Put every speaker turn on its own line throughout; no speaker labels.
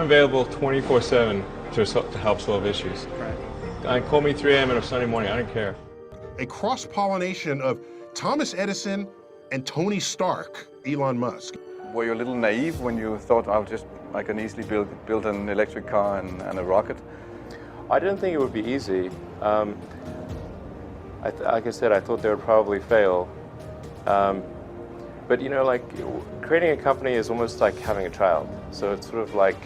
available 24/7 to help solve issues.
Right.
Call me 3 a.m. on a Sunday morning, I don't care.
A cross-pollination of Thomas Edison and Tony Stark, Elon Musk.
Were you a little naive when you thought I can easily build an electric car and a rocket?
I didn't think it would be easy. Like I said, I thought they would probably fail. But you know, like creating a company is almost like having a child. So it's sort of like,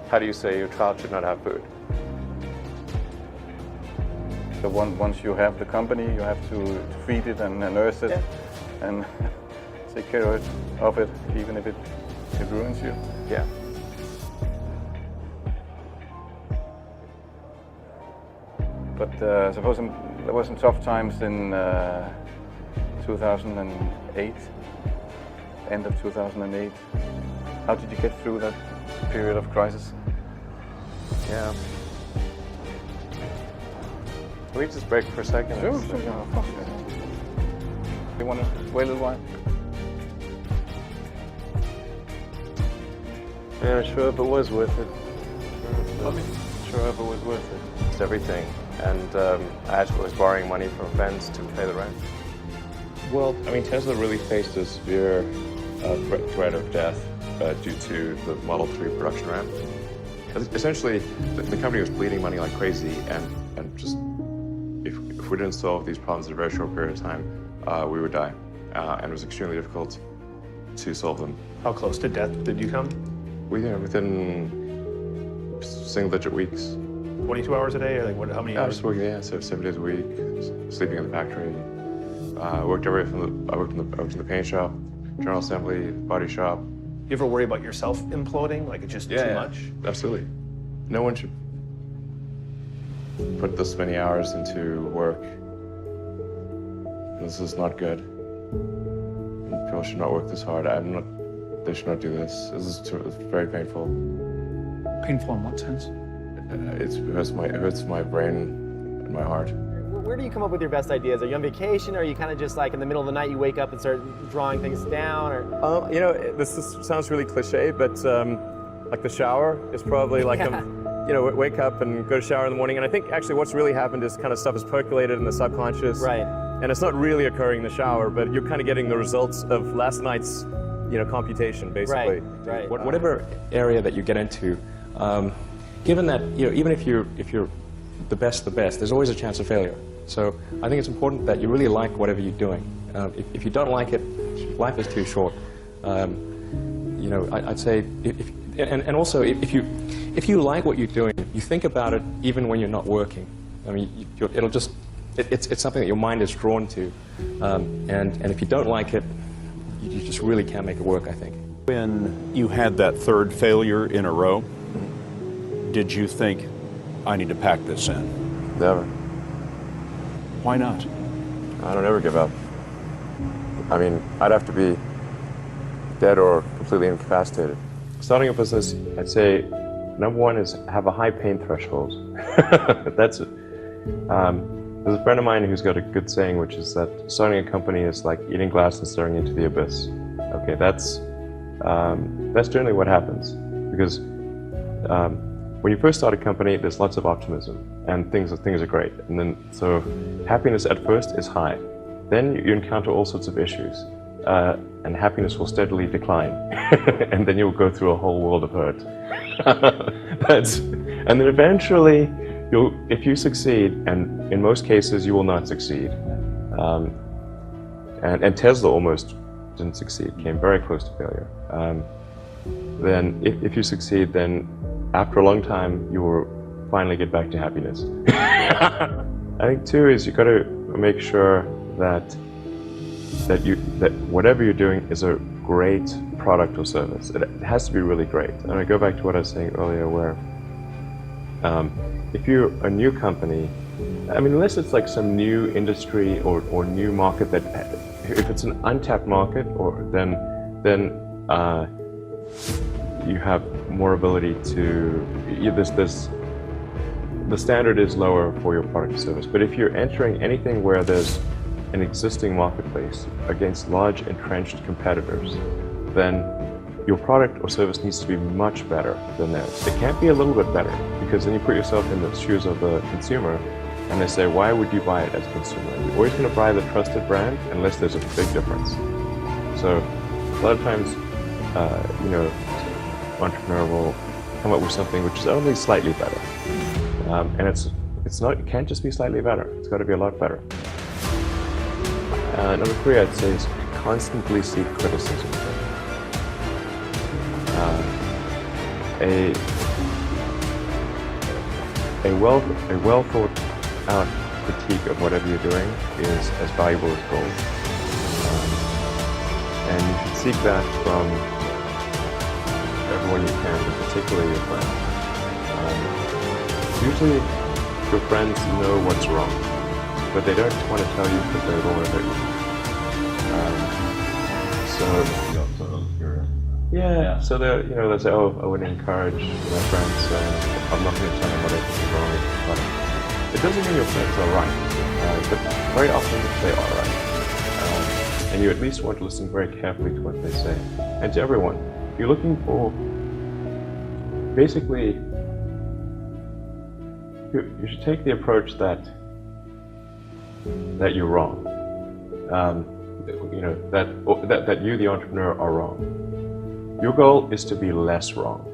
how do you say your child should not have food?
So once you have the company, you have to feed it and nurse it and take care of it, even if it ruins you.
Yeah.
But suppose there were some tough times in 2008, end of 2008. How did you get through that period of crisis?
Yeah. Can we just break for a second?
Sure, of course. You want to wait a little while?
Yeah, sure hope it was worth it. Sure hope it was worth it. It's everything. And I actually was borrowing money from friends to pay the rent. Well, I mean, Tesla really faced a severe threat of death due to the Model 3 production ramp. Essentially, the company was bleeding money like crazy, and just if we didn't solve these problems in a very short period of time, we would die. And it was extremely difficult to solve them.
How close to death did you come?
Within single-digit weeks.
22 hours a day, or like how many
I
hours?
was working, so 7 days a week, sleeping in the factory. I worked in the paint shop, general assembly, body shop.
You ever worry about yourself imploding? Like it's just too much?
Absolutely. No one should put this many hours into work. This is not good. People should not work this hard. They should not do this. It's very painful.
Painful in what sense?
It hurts my brain and my heart.
Where do you come up with your best ideas? Are you on vacation, or are you kind of just like in the middle of the night you wake up and start drawing things down? Or
You know, sounds really cliche, but like the shower is probably like wake up and go to shower in the morning. And I think actually what's really happened is kind of stuff is percolated in the subconscious.
Right.
And it's not really occurring in the shower, but you're kind of getting the results of last night's computation, basically.
Right.
Whatever area that you get into, given that even if you're the best, there's always a chance of failure. So I think it's important that you really like whatever you're doing. If you don't like it, life is too short. I'd say and also if you like what you're doing, you think about it even when you're not working. I mean, it's something that your mind is drawn to, and if you don't like it, you just really can't make it work, I think.
When you had that third failure in a row, did you think, I need to pack this in?
Never.
Why not?
I don't ever give up. I mean, I'd have to be dead or completely incapacitated. Starting a business, I'd say, number one is have a high pain threshold. That's it. There's a friend of mine who's got a good saying, which is that starting a company is like eating glass and staring into the abyss. Okay, that's generally what happens, because when you first start a company, there's lots of optimism and things are great, and then so happiness at first is high. Then you encounter all sorts of issues, and happiness will steadily decline, and then you'll go through a whole world of hurt. And then eventually, if you succeed, and in most cases you will not succeed, and Tesla almost didn't succeed, came very close to failure. Then if you succeed, then after a long time you will finally get back to happiness. I think too is you got to make sure that whatever you're doing is a great product or service. It has to be really great. And I go back to what I was saying earlier, where if you're a new company, I mean, unless it's like some new industry or new market that, if it's an untapped market, then you have more ability to, the standard is lower for your product or service. But if you're entering anything where there's an existing marketplace against large entrenched competitors, then your product or service needs to be much better than theirs. It can't be a little bit better, because then you put yourself in the shoes of the consumer and they say, why would you buy it as a consumer? You're always going to buy the trusted brand unless there's a big difference. So a lot of times, entrepreneur will come up with something which is only slightly better. And it can't just be slightly better. It's got to be a lot better. Number 3, I'd say, is constantly seek criticism. A well thought out critique of whatever you're doing is as valuable as gold. And you should seek that from everyone you can, but particularly your friends. Usually your friends know what's wrong, but they don't want to tell you because they don't want to hurt you. So they'll say, oh, I would encourage my friends, I'm not going to tell them what I think is wrong. But it doesn't mean your friends are right, but very often they are right. And you at least want to listen very carefully to what they say. And to everyone, you're looking for, basically, you should take the approach that you're wrong. That you, the entrepreneur, are wrong. Your goal is to be less wrong.